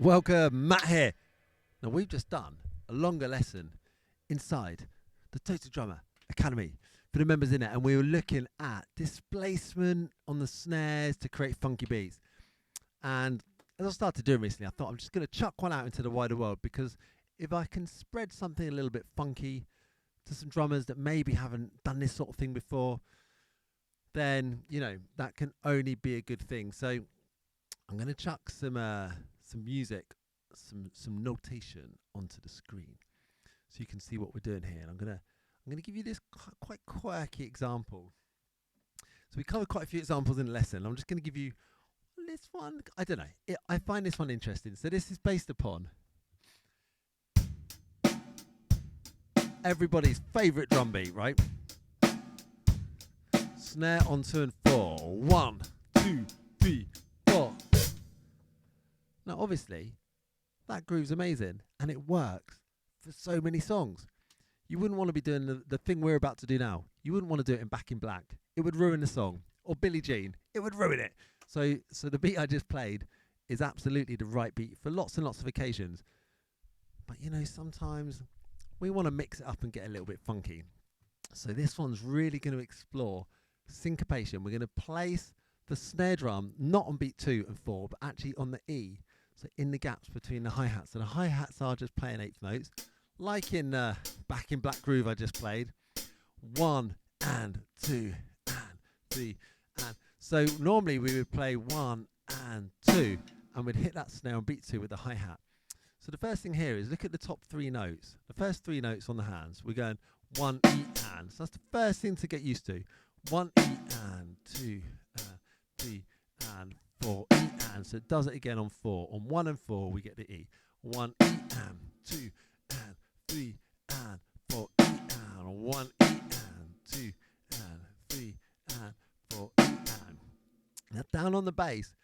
Welcome, Matt here. Now we've just done a longer lesson inside the Total Drummer Academy for the members in it, and we were looking at displacement on the snares to create funky beats. And as I started doing recently, I thought I'm just going to chuck one out into the wider world, because if I can spread something a little bit funky to some drummers that maybe haven't done this sort of thing before, then that can only be a good thing. So I'm going to chuck some music, some notation onto the screen, so you can see what we're doing here. And I'm gonna give you this quite quirky example. So we covered quite a few examples in the lesson. I'm just going to give you this one. I don't know. I find this one interesting. So this is based upon everybody's favourite drum beat, right? Snare on 2 and 4. 1, 2, 3, 4. Now, obviously, that groove's amazing, and it works for so many songs. You wouldn't want to be doing the thing we're about to do now. You wouldn't want to do it in Back in Black. It would ruin the song. Or Billie Jean. It would ruin it. So the beat I just played is absolutely the right beat for lots and lots of occasions. But, sometimes we want to mix it up and get a little bit funky. So this one's really going to explore syncopation. We're going to place the snare drum not on beat 2 and 4, but actually on the E. So in the gaps between the hi-hats. So the hi-hats are just playing eighth notes, like in Back in Black groove I just played. 1 and 2 and 3 and. So normally we would play 1 and 2, and we'd hit that snare on beat 2 with the hi-hat. So the first thing here is look at the top 3 notes. The first 3 notes on the hands. We're going 1 E and. So that's the first thing to get used to. 1 E and 2 and 3 and 4 E and. So it does it again on 4. On 1 and 4 we get the E. 1 E and 2 and 3 and 4 E and. 1 E and 2 and 3 and 4 E and. Now down on the bass,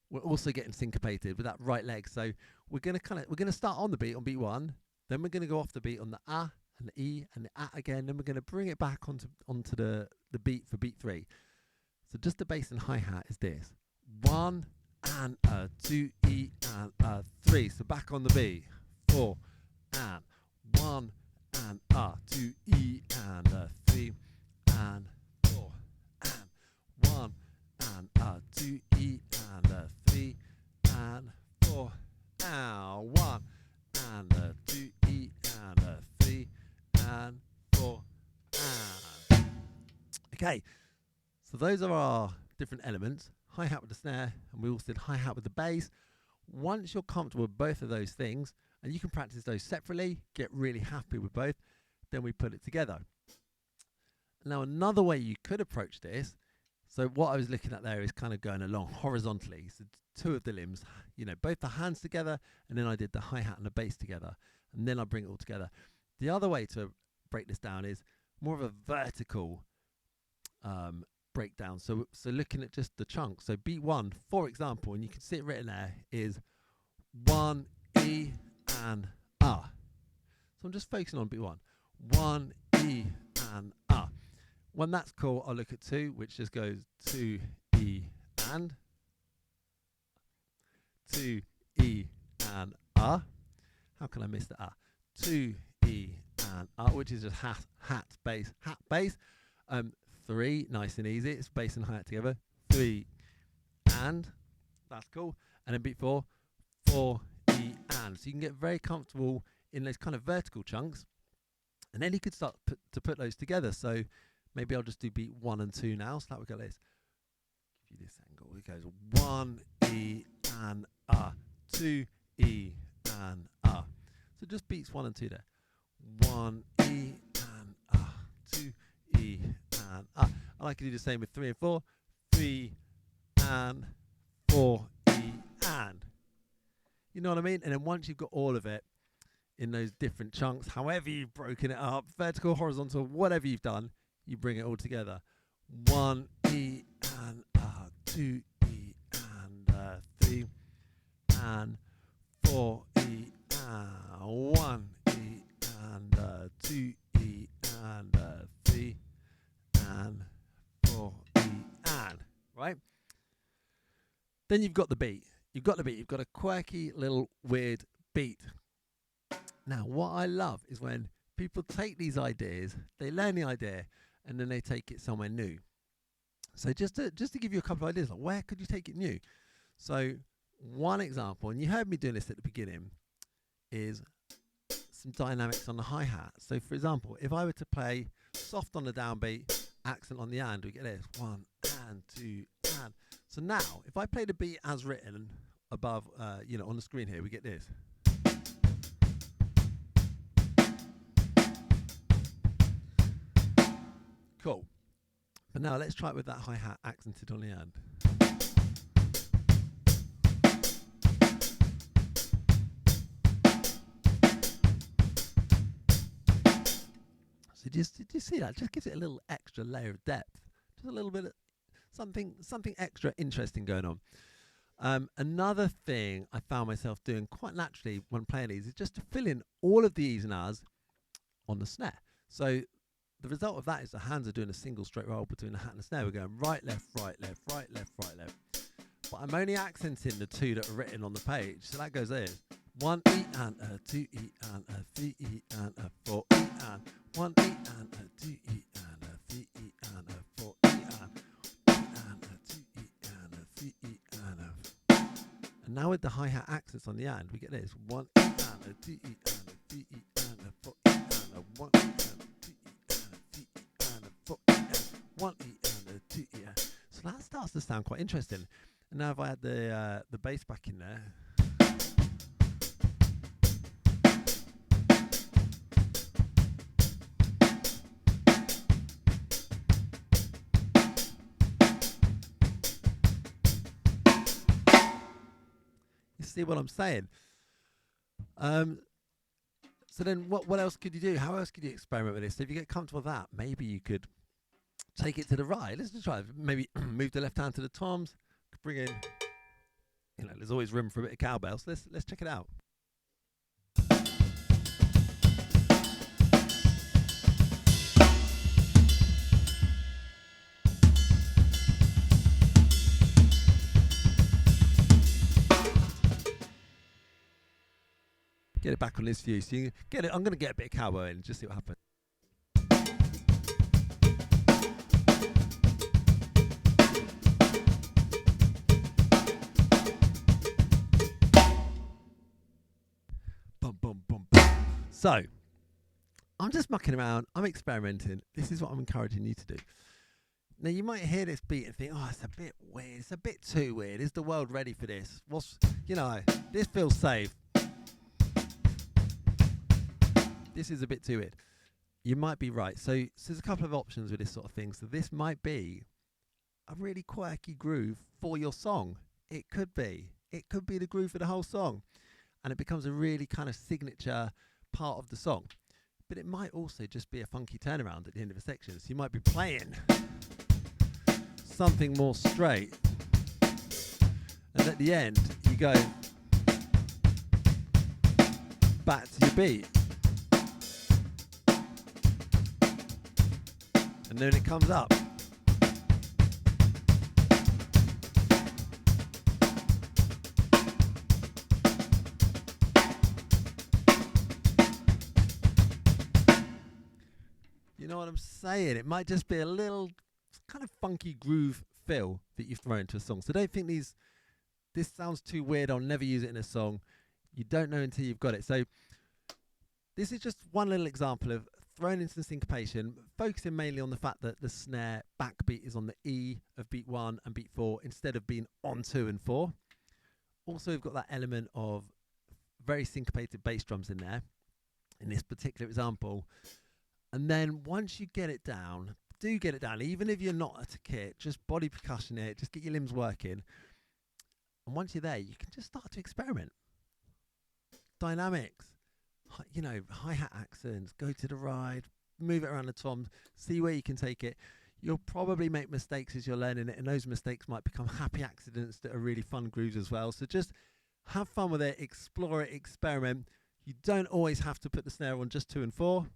we're also getting syncopated with that right leg. So we're gonna start on the beat on beat 1, then we're gonna go off the beat on the A and the E and the A again, then we're gonna bring it back onto the beat for beat 3. So just the bass and hi-hat is this. 1 and a 2 E and a 3. So back on the beat. 4 and 1 and a 2 E and a 3 and 4 and 1 and a 2 E and a 3 and 4 and 1 and a 2 E and a 3 and 4 and. Okay, so those are our different elements. Hi-hat with the snare, and we also did hi-hat with the bass. Once you're comfortable with both of those things, and you can practice those separately, get really happy with both, then we put it together. Now another way you could approach this, so what I was looking at there is kind of going along horizontally. So 2 of the limbs, both the hands together, and then I did the hi-hat and the bass together, and then I bring it all together. The other way to break this down is more of a vertical breakdown. So looking at just the chunks. So beat 1, for example, and you can see it written there, is 1 E and A. So I'm just focusing on beat 1. 1 E and A. When that's cool, I'll look at 2, which just goes 2 E and 2 E and A. How can I miss the A? 2 E and A, which is just hat, bass. 3, nice and easy. It's bass and hi-hat together. 3 and. That's cool. And then beat 4, 4 E and. So you can get very comfortable in those kind of vertical chunks. And then you could start to put those together. So maybe I'll just do beat 1 and 2 now. So that would go like this. Give you this angle. It goes 1 E and A. 2 E and A. So just beats 1 and 2 there. 1 E and A. 2 E and A. I like to do the same with 3 and 4. 3 and 4 E and. You know what I mean? And then once you've got all of it in those different chunks, however you've broken it up, vertical, horizontal, whatever you've done, you bring it all together. 1 E and A. 2 E and 3 and 4 E and 1 E and 2 E and 3 and 4 E and. Right? Then you've got the beat. you've got the beat. You've got a quirky little weird beat. Now, what I love is when people take these ideas, they learn the idea, and then they take it somewhere new. So just to give you a couple of ideas, like where could you take it new? So one example, and you heard me doing this at the beginning, is some dynamics on the hi-hat. So for example, if I were to play soft on the downbeat, accent on the and, we get this, 1 and 2 and. So now, if I play the beat as written above, on the screen here, we get this. Cool. But now let's try it with that hi-hat accented on the end. So did you see that? Just gives it a little extra layer of depth. Just a little bit of something extra interesting going on. Another thing I found myself doing quite naturally when playing these is just to fill in all of the E's and R's on the snare. So the result of that is the hands are doing a single straight roll between the hat and the snare. We're going right, left, right, left, right, left, right, left. But I'm only accenting the two that are written on the page. So that goes there. 1 E and a 2 E and a 3 E and a 4 E and 1 E and a 2 E and a 3 E and a 4 E and a 2 E and a 3 E and a. And now with the hi-hat accents on the end, we get this 1 E and a 2 E and a 3 E and a 4 E and a 1 E and a 2 E and a 3 E and a 4 E and 1 E and a 2 E. So that starts to sound quite interesting. And now if I had the bass back in there. See what I'm saying? So then what else could you do? How else could you experiment with this? So if you get comfortable with that, maybe you could take it to the right. Let's just try it. Maybe move the left hand to the toms, bring in, there's always room for a bit of cowbell. So let's check it out. Get it back on this view. So you get it. I'm going to get a bit of cowbell in and just see what happens. Boom, boom, boom, boom. So I'm just mucking around. I'm experimenting. This is what I'm encouraging you to do. Now you might hear this beat and think, oh, it's a bit weird. It's a bit too weird. Is the world ready for this? This feels safe. This is a bit too weird. You might be right. So there's a couple of options with this sort of thing. So this might be a really quirky groove for your song. It could be. It could be the groove for the whole song. And it becomes a really kind of signature part of the song. But it might also just be a funky turnaround at the end of a section. So you might be playing something more straight. And at the end, you go back to your beat. And then it comes up. You know what I'm saying? It might just be a little kind of funky groove feel that you've thrown into a song. So don't think this sounds too weird, I'll never use it in a song. You don't know until you've got it. So this is just one little example of throwing in some syncopation, focusing mainly on the fact that the snare backbeat is on the E of beat 1 and beat 4 instead of being on 2 and 4. Also, we've got that element of very syncopated bass drums in there, in this particular example. And then once you get it down, do get it down, even if you're not at a kit, just body percussion it, just get your limbs working. And once you're there, you can just start to experiment. Dynamics. Hi-hat accents, go to the right, move it around the toms, see where you can take it. You'll probably make mistakes as you're learning it, and those mistakes might become happy accidents that are really fun grooves as well. So just have fun with it, explore it, experiment. You don't always have to put the snare on just 2 and 4.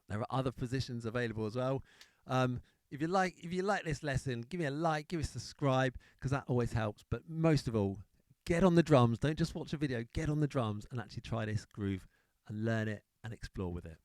There are other positions available as well. If you like this lesson, give me a like, give me a subscribe, because that always helps. But most of all, get on the drums. Don't just watch a video. Get on the drums and actually try this groove and learn it and explore with it.